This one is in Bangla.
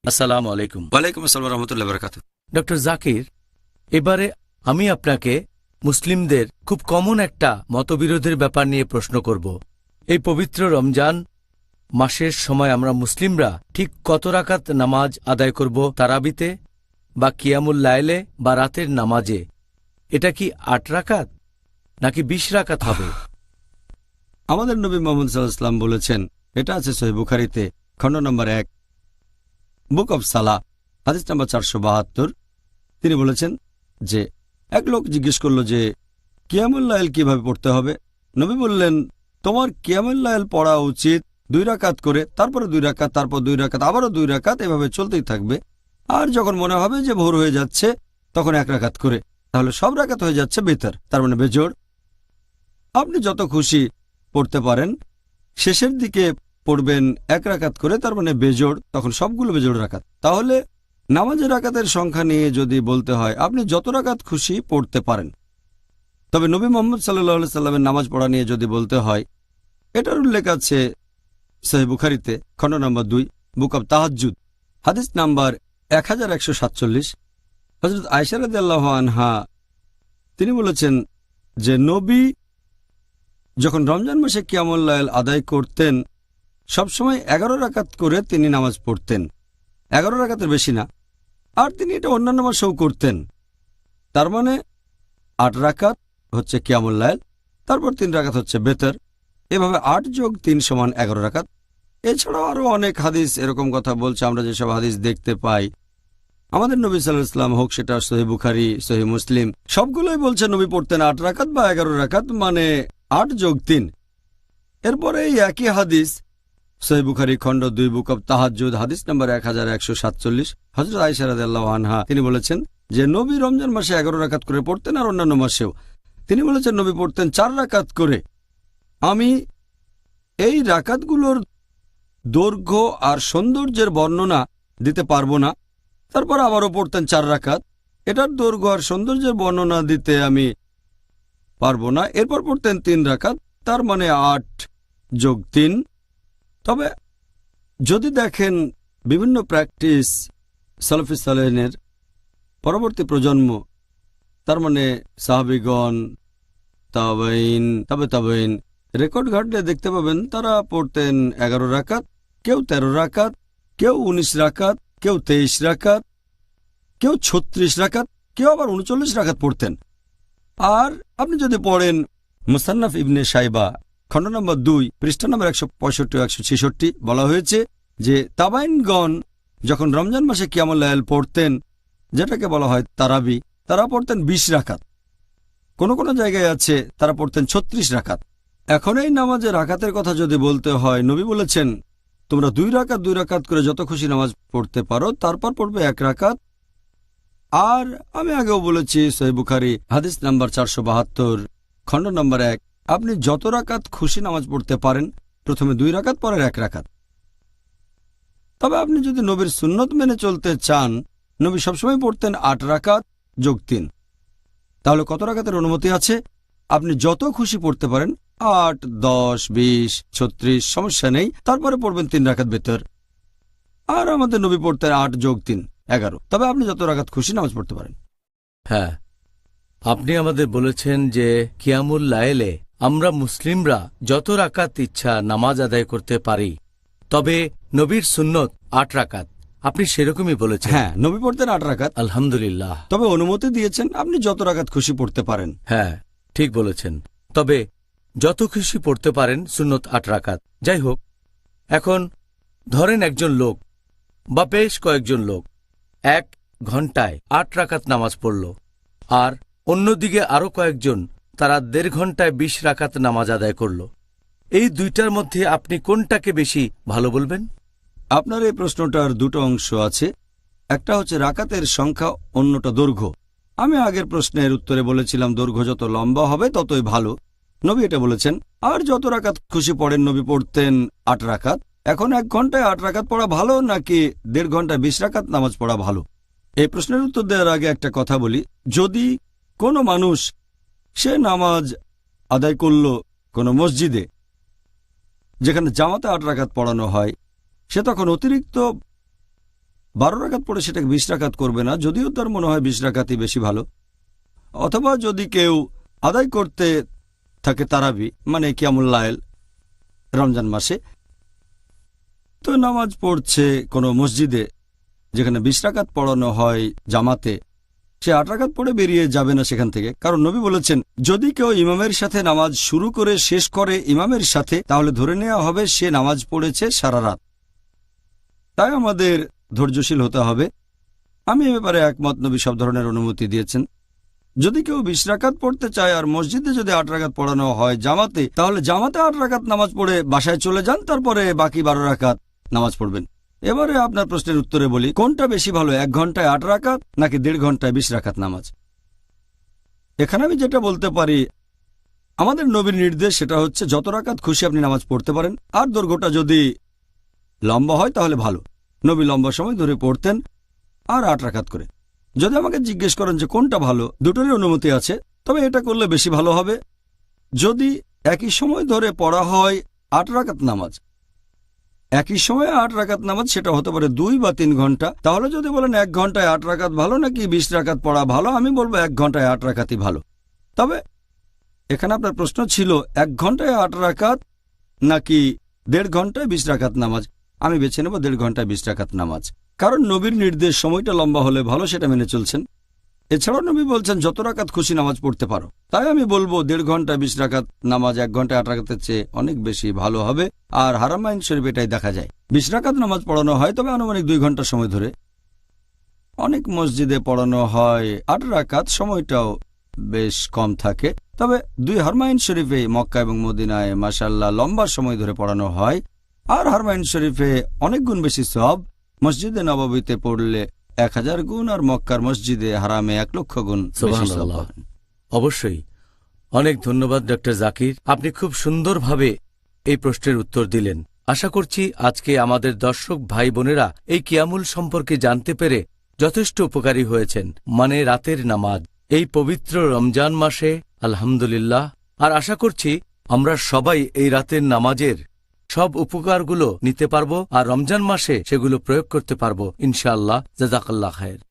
আসসালামু আলাইকুম। ওয়ালাইকুম আসসালাম রহমতুল্লাহ বারাকাতুহু। ডক্টর জাকির, এবারে আমি আপনাকে মুসলিমদের খুব কমন একটা মতবিরোধের ব্যাপার নিয়ে প্রশ্ন করব। এই পবিত্র রমজান মাসের সময় আমরা মুসলিমরা ঠিক কত রাকাত নামাজ আদায় করব তারাবিতে বা কিয়ামুল লাইলে বা রাতের নামাজে? এটা কি ৮ রাকাত নাকি ২০ রাকাত হবে? আমাদের নবী মুহাম্মদ সাল্লাল্লাহু আলাইহি ওয়াসাল্লাম বলেছেন, এটা আছে সহিহ বুখারীতে খণ্ড নম্বর ১ বুক অব সালাহ হাদিস নম্বর ৪৭২। তিনি বলেছেন যে এক লোক জিজ্ঞেস করল যে কিয়ামুল লাইল কিভাবে পড়তে হবে। নবী বললেন, তোমার কিয়ামুল লাইল পড়া উচিত ২ রাকাত করে, তারপরে ২ রাকাত, তারপর ২ রাকাত, আবারও ২ রাকাত, এভাবে চলতেই থাকবে। আর যখন মনে হবে যে ভোর হয়ে যাচ্ছে তখন ১ রাকাত করে, তাহলে সব রাকাত হয়ে যাচ্ছে বেতর, তার মানে বেজোড়। আপনি যত খুশি পড়তে পারেন, শেষের দিকে পড়বেন ১ রাকাত করে, তার মানে বেজোড়, তখন সবগুলো বেজোড় রাকাত। তাহলে নামাজের রাকাতের সংখ্যা নিয়ে যদি বলতে হয়, আপনি যত রাকাত খুশি পড়তে পারেন। তবে নবী মুহাম্মদ সাল্লাল্লাহু আলাইহি সাল্লামের নামাজ পড়া নিয়ে যদি বলতে হয়, এটার উল্লেখ আছে সহিহ বুখারীতে খণ্ড নম্বর ২ বুক অব তাহাজ্জুদ হাদিস নাম্বার 1147। হযরত আয়েশা রাদিয়াল্লাহু আনহা তিনি বলেছেন যে নবী যখন রমজান মাসে কিয়ামুল লাইল আদায় করতেন সবসময় ১১ রাকাত করে তিনি নামাজ পড়তেন, ১১ রাকাতের বেশি না। আর তিনি এটা অন্যান্য মাসেও করতেন। তার মানে ৮ রাকাত হচ্ছে কিয়ামুল লাইল, তারপর ৩ রাকাত হচ্ছে বেতর, এভাবে ৮ যোগ ৩ সমান ১১ রাকাত। এছাড়াও আরও অনেক হাদিস এরকম কথা বলছে। আমরা যেসব হাদিস দেখতে পাই আমাদের নবী সাল্লাল্লাহু আলাইহি ওয়াসাল্লাম, হোক সেটা সহিহ বুখারী, সহিহ মুসলিম, সবগুলোই বলছে নবী পড়তেন ৮ রাকাত বা ১১ রাকাত, মানে ৮ যোগ ৩। এরপরে এই একই হাদিস সহিহ বুখারী খণ্ড ২ বুক অব তাহাজ্জুদ হাদিস নম্বর 1147 হযরত আয়েশা রাদিয়াল্লাহু আনহা তিনি বলেছেন যে নবী রমজান মাসে ১১ রাকাত করে পড়তেন, আর অন্যান্য মাসেও তিনি বলেছেন নবী পড়তেন ৪ রাকাত করে। আমি এই রাকাতগুলোর দৈর্ঘ্য আর সৌন্দর্যের বর্ণনা দিতে পারবো না। তারপর আবারও পড়তেন ৪ রাকাত, এটার দৈর্ঘ্য আর সৌন্দর্যের বর্ণনা দিতে আমি পারবো না। এরপর পড়তেন ৩ রাকাত, তার মানে ৮ যোগ ৩। তবে যদি দেখেন বিভিন্ন প্র্যাকটিস সালাফি সালেহিনের পরবর্তী প্রজন্ম, তার মানে সাহাবীগণ, তাবেঈন, তাবেঈন, রেকর্ড ঘাটলে দেখতে পাবেন তারা পড়তেন ১১ রাকাত, কেউ ১৩ রাকাত, কেউ ১৯ রাকাত, কেউ ২৩ রাকাত, কেউ ৩৬ রাকাত, কেউ আবার ৩৯ রাকাত পড়তেন। আর আপনি যদি পড়েন মুসান্নাফ ইবনে শাইবা খণ্ড নম্বর ২ পৃষ্ঠা নম্বর ১৬৫-১৬৬ বলা হয়েছে যে তাবাইনগণ যখন রমজান মাসে কিয়ামুল লাইল পড়তেন, যেটাকে বলা হয় তারাবি, তারা পড়তেন ২০ রাকাত। কোন কোন জায়গায় আছে তারা পড়তেন ৩৬ রাকাত। এখন এই নামাজের রাকাতের কথা যদি বলতে হয়, নবী বলেছেন তোমরা ২ রাকাত ২ রাকাত করে যত খুশি নামাজ পড়তে পারো, তারপর পড়বে ১ রাকাত। আর আমি আগেও বলেছি সহিহ বুখারী হাদিস নাম্বার ৪৭২ খণ্ড নম্বর ১, আপনি যত রাকাত খুশি নামাজ পড়তে পারেন, প্রথমে ২ রাকাত পরের ১ রাকাত। তবে আপনি যদি নবীর সুন্নত মেনে চলতে চান, নবী সবসময় পড়তেন ৮ রাকাত যোগ ৩। তাহলে কত রাকাতের অনুমতি আছে? আপনি যত খুশি পড়তে পারেন, ৮, ১০, ২০, ৩৬, সমস্যা নেই। তারপরে পড়বেন ৩ রাকাত বেতর। আর আমাদের নবী পড়তেন ৮ যোগ ৩ ১১। তবে আপনি যত রাকাত খুশি নামাজ পড়তে পারেন। হ্যাঁ, আপনি আমাদের বলেছেন যে কিয়ামুল লাইলে আমরা মুসলিমরা যত রাকাত ইচ্ছা নামাজ আদায় করতে পারি, তবে নবীর সুন্নত ৮ রাকাত। আপনি সেরকমই বলেছেন। হ্যাঁ, নবী পড়তেন ৮ রাকাত, আলহামদুলিল্লাহ। তবে অনুমতি দিয়েছেন আপনি যত রাকাত খুশি পড়তে পারেন। হ্যাঁ, ঠিক বলেছেন। তবে যত খুশি পড়তে পারেন, সুন্নত ৮ রাকাত। যাই হোক, এখন ধরেন একজন লোক বা বেশ কয়েকজন লোক ১ ঘন্টায় ৮ রাকাত নামাজ পড়ল, আর অন্যদিকে আরও কয়েকজন তারা ১.৫ ঘন্টায় ২০ রাকাত নামাজ আদায় করল। এই দুইটার মধ্যে আপনি কোনটাকে বেশি ভালো বলবেন? আপনার এই প্রশ্নটার দুটো অংশ আছে। একটা হচ্ছে রাকাতের সংখ্যা, অন্যটা দৈর্ঘ্য। আমি আগের প্রশ্নের উত্তরে বলেছিলাম দৈর্ঘ্য যত লম্বা হবে ততই ভালো। নবী এটা বলেছেন। আর যত রাকাত খুশি পড়েন, নবী পড়তেন ৮ রাকাত। এখন ১ ঘন্টায় ৮ রাকাত পড়া ভালো নাকি ১.৫ ঘন্টায় ২০ রাকাত নামাজ পড়া ভালো? এই প্রশ্নের উত্তর দেওয়ার আগে একটা কথা বলি। যদি কোনো মানুষ সে নামাজ আদায় করল কোনো মসজিদে যেখানে জামাতে ৮ রাকাত পড়ানো হয়, সে তখন অতিরিক্ত 12 রাকাত পড়ে সেটাকে 20 রাকাত করবে না, যদিও তার মনে হয় 20 রাকাতই বেশি ভালো। অথবা যদি কেউ আদায় করতে থাকে তারাবি মানে কিয়ামুল লাইল রমজান মাসে, তো নামাজ পড়ছে কোনো মসজিদে যেখানে 20 রাকাত পড়ানো হয় জামাতে, সে 8 রাকাত পড়ে বেরিয়ে যাবে না সেখান থেকে, কারণ নবী বলেছেন যদি কেউ ইমামের সাথে নামাজ শুরু করে শেষ করে ইমামের সাথে, তাহলে ধরে নেওয়া হবে সে নামাজ পড়েছে সারা রাত। তাই আমাদের ধৈর্যশীল হতে হবে। আমি এ ব্যাপারে একমত, নবী সব ধরনের অনুমতি দিয়েছেন। যদি কেউ 20 রাকাত পড়তে চায় আর মসজিদে যদি 8 রাকাত পড়ানো হয় জামাতে, তাহলে জামাতে 8 রাকাত নামাজ পড়ে বাসায় চলে যান, তারপরে বাকি 12 রাকাত নামাজ পড়বেন। এবারে আপনার প্রশ্নের উত্তরে বলি, কোনটা বেশি ভালো, 1 ঘন্টায় 8 রাকাত নাকি 1.5 ঘন্টায় 20 রাকাত নামাজ? এখানে আমি যেটা বলতে পারি, আমাদের নবীর নির্দেশ সেটা হচ্ছে যত রাকাত খুশি আপনি নামাজ পড়তে পারেন, আর দৈর্ঘ্যটা যদি লম্বা হয় তাহলে ভালো। নবী লম্বা সময় ধরে পড়তেন আর 8 রাকাত করে। যদি আমাকে জিজ্ঞেস করেন যে কোনটা ভালো, দুটোরই অনুমতি আছে, তবে এটা করলে বেশি ভালো হবে যদি একই সময় ধরে পড়া হয় 8 রাকাত নামাজ। একই সময়ে 8 রাকাত নামাজ, সেটা হতে পারে 2 বা 3 ঘন্টা। তাহলে যদি বলেন 1 ঘন্টায় 8 রাকাত ভালো নাকি 20 রাকাত পড়া ভালো, আমি বলবো 1 ঘন্টায় 8 রাকাতই ভালো। তবে এখানে আপনার প্রশ্ন ছিল 1 ঘন্টায় 8 রাকাত নাকি 1.5 ঘন্টায় 20 রাকাত নামাজ। আমি বেছে নেব 1.5 ঘন্টায় 20 রাকাত নামাজ, কারণ নবীর নির্দেশ সময়টা লম্বা হলে ভালো, সেটা মেনে চলছেন। এছাড়াও নবী বলছেন যত রাকাত খুশি নামাজ পড়তে পারো। তাই আমি বলবো 1.5 ঘন্টায় 20 রাকাত নামাজ 1 ঘন্টায় 8 রাকাতের চেয়ে অনেক বেশি ভালো হবে। আর হারামাইন শরীফ এটাই দেখা যায়, 20 রাকাত নামাজ পড়ানো হয়, তবে আনুমানিক 2 ঘন্টা সময় ধরে। অনেক মসজিদে পড়ানো হয় 8 রাকাত, সময়টাও বেশ কম থাকে। তবে 2 হারমাইন শরীফে মক্কা এবং মদিনায় মাশাআল্লাহ লম্বা সময় ধরে পড়ানো হয়। আর হারমাইন শরীফে অনেক গুণ বেশি সওয়াব, মসজিদে নববীতে পড়লে 1000 গুণ, আর মক্কার মসজিদে হারামে 1,00,000 গুণ বেশি সওয়াব। সুবহানাল্লাহ। অবশ্যই অনেক ধন্যবাদ ডক্টর জাকির, আপনি খুব সুন্দরভাবে এই প্রশ্নের উত্তর দিলেন। আশা করছি আজকে আমাদের দর্শক ভাই বোনেরা এই কিয়ামুল সম্পর্কে জানতে পেরে যথেষ্ট উপকারী হয়েছেন। মানে রাতের নামাজ এই পবিত্র রমজান মাসে, আলহামদুলিল্লাহ। আর আশা করছি আমরা সবাই এই রাতের নামাজের সব উপকারগুলো নিতে পারবো আর রমজান মাসে সেগুলো প্রয়োগ করতে পারবো ইনশাআল্লাহ। জাযাকাল্লাহ খায়ের।